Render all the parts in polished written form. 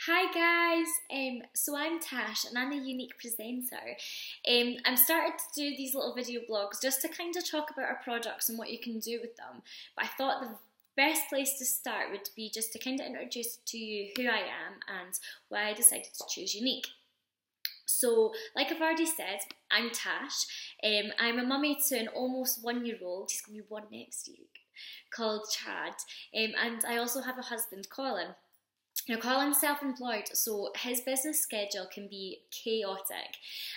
Hi guys, so I'm Tash and I'm a Younique presenter. I'm starting to do these little video blogs just to kind of talk about our products and what you can do with them. But I thought the best place to start would be just to kind of introduce to you who I am and why I decided to choose Younique. So, like I've already said, I'm Tash. I'm a mummy to an almost 1-year-old, he's going to be 1 next week, called Chad. And I also have a husband, Colin. Now, Colin's self-employed, so his business schedule can be chaotic.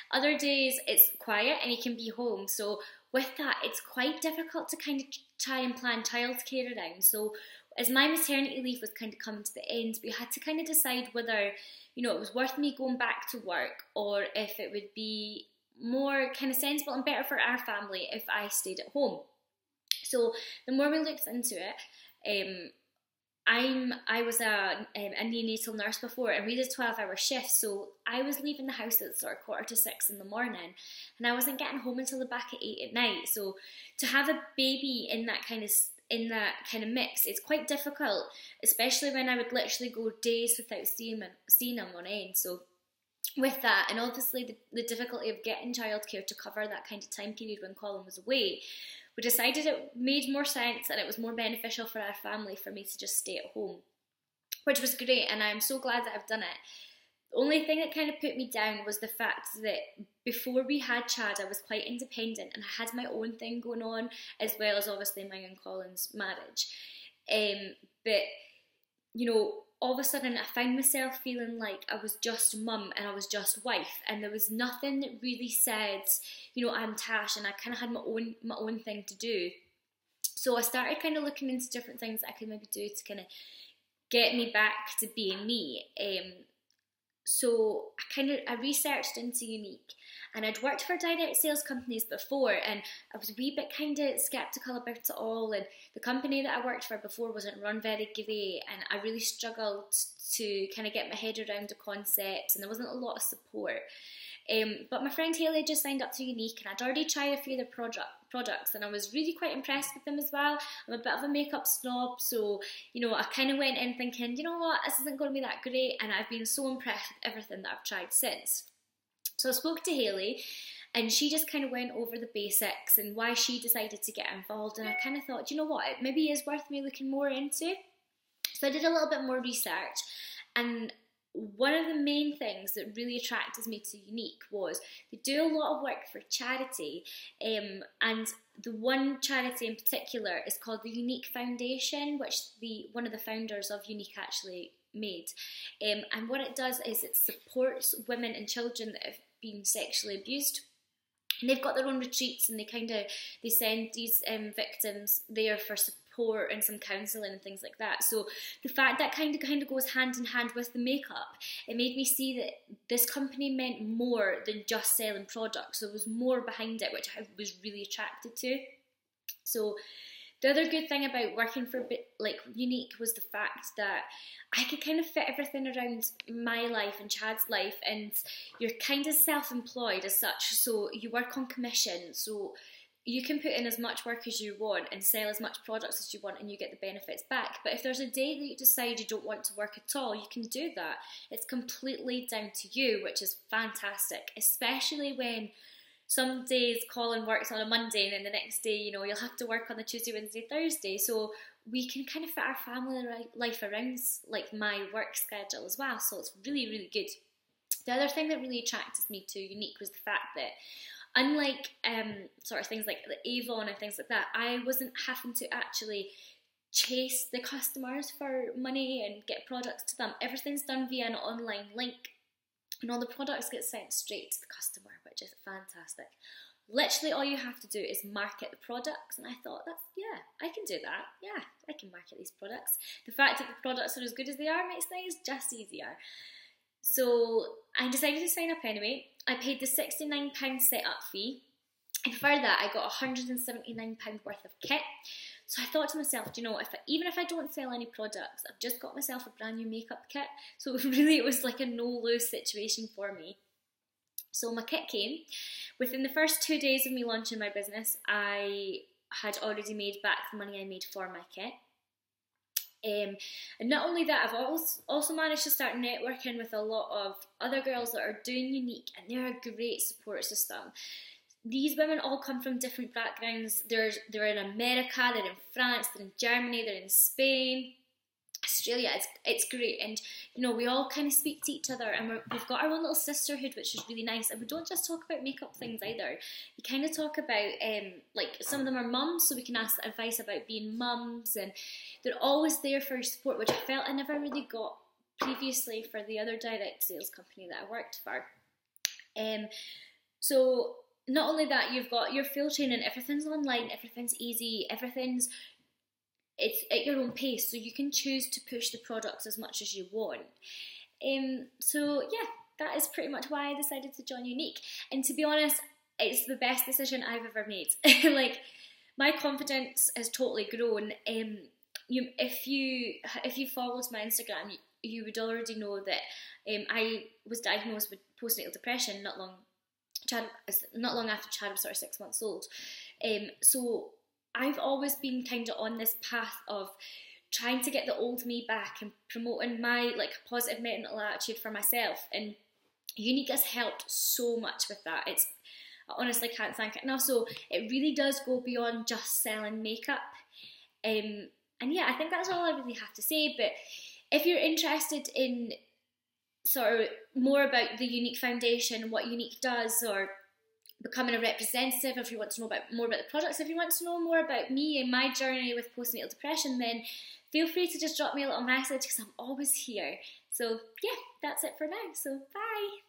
Other days it's quiet and he can be home, so with that it's quite difficult to kind of try and plan childcare around. So as my maternity leave was kind of coming to the end, we had to kind of decide whether, it was worth me going back to work or if it would be more kind of sensible and better for our family if I stayed at home. So the more we looked into it, I was a neonatal nurse before, and we did 12-hour shifts, so I was leaving the house at sort of 5:45 in the morning, and I wasn't getting home until the back at 8 at night. So to have a baby in that kind of mix, it's quite difficult, especially when I would literally go days without seeing them on end. So with that, and obviously the difficulty of getting childcare to cover that kind of time period when Colin was away, we decided it made more sense and it was more beneficial for our family for me to just stay at home, which was great, and I'm so glad that I've done it. The only thing that kind of put me down was the fact that before we had Chad, I was quite independent and I had my own thing going on, as well as obviously my and Colin's marriage. But all of a sudden I found myself feeling like I was just mum and I was just wife, and there was nothing that really said, I'm Tash, and I kind of had my own thing to do. So I started kind of looking into different things that I could maybe do to kind of get me back to being me. So I researched into Younique, and I'd worked for direct sales companies before, and I was a wee bit kind of sceptical about it all, and the company that I worked for before wasn't run very great, and I really struggled to kind of get my head around the concept, and there wasn't a lot of support. But my friend Hayley just signed up to Younique, and I'd already tried a few of their products, and I was really quite impressed with them as well. I'm a bit of a makeup snob, so I kind of went in thinking, this isn't going to be that great, and I've been so impressed with everything that I've tried since. So I spoke to Hayley, and she just kind of went over the basics and why she decided to get involved, and I kind of thought, it maybe is worth me looking more into. So I did a little bit more research, and one of the main things that really attracted me to Younique was they do a lot of work for charity, and the one charity in particular is called the Younique Foundation, which one of the founders of Younique actually made. And what it does is it supports women and children that have been sexually abused. And they've got their own retreats, and they send these victims there for support and some counselling and things like that. So the fact that kind of goes hand in hand with the makeup, it made me see that this company meant more than just selling products. There was more behind it, which I was really attracted to. So the other good thing about working for Younique was the fact that I could kind of fit everything around my life and Chad's life, and you're kind of self-employed as such, so you work on commission, so you can put in as much work as you want and sell as much products as you want, and you get the benefits back. But if there's a day that you decide you don't want to work at all, you can do that. It's completely down to you, which is fantastic, especially when some days Colin works on a Monday, and then the next day, you'll have to work on the Tuesday, Wednesday, Thursday. So we can kind of fit our family life around my work schedule as well. So it's really, really good. The other thing that really attracted me to Younique was the fact that unlike sort of things like the Avon and things like that, I wasn't having to actually chase the customers for money and get products to them. Everything's done via an online link, and all the products get sent straight to the customer, which is fantastic. Literally all you have to do is market the products, and I thought, I can do that. Yeah, I can market these products. The fact that the products are as good as they are makes things just easier. So I decided to sign up anyway. I paid the £69 setup fee, and for that I got £179 worth of kit. So I thought to myself, even if I don't sell any products, I've just got myself a brand new makeup kit. So it was like a no-lose situation for me. So my kit came. Within the first 2 days of me launching my business, I had already made back the money I made for my kit. And not only that, I've also managed to start networking with a lot of other girls that are doing Younique, and they're a great support system. These women all come from different backgrounds. They're in America, they're in France, they're in Germany, they're in Spain, Australia. It's great, and you know, we all kind of speak to each other, and we've got our own little sisterhood, which is really nice. And we don't just talk about makeup things either. We kind of talk about like, some of them are mums, so we can ask advice about being mums, and they're always there for your support, which I felt I never really got previously for the other direct sales company that I worked for. So not only that, you've got your full training, everything's online, everything's easy, it's at your own pace, so you can choose to push the products as much as you want. So yeah, that is pretty much why I decided to join Younique. And to be honest, it's the best decision I've ever made. Like, my confidence has totally grown. If you followed my Instagram, you would already know that I was diagnosed with postnatal depression not long after Chad was sort of 6 months old. So I've always been kind of on this path of trying to get the old me back and promoting my like positive mental attitude for myself, and Younique has helped so much with that. I honestly can't thank it enough. So it really does go beyond just selling makeup. And yeah, I think that's all I really have to say. But if you're interested in sort of more about the Younique Foundation, what Younique does, or becoming a representative, if you want to know more about the products, if you want to know more about me and my journey with postnatal depression, then feel free to just drop me a little message, because I'm always here. So yeah, that's it for now. So bye.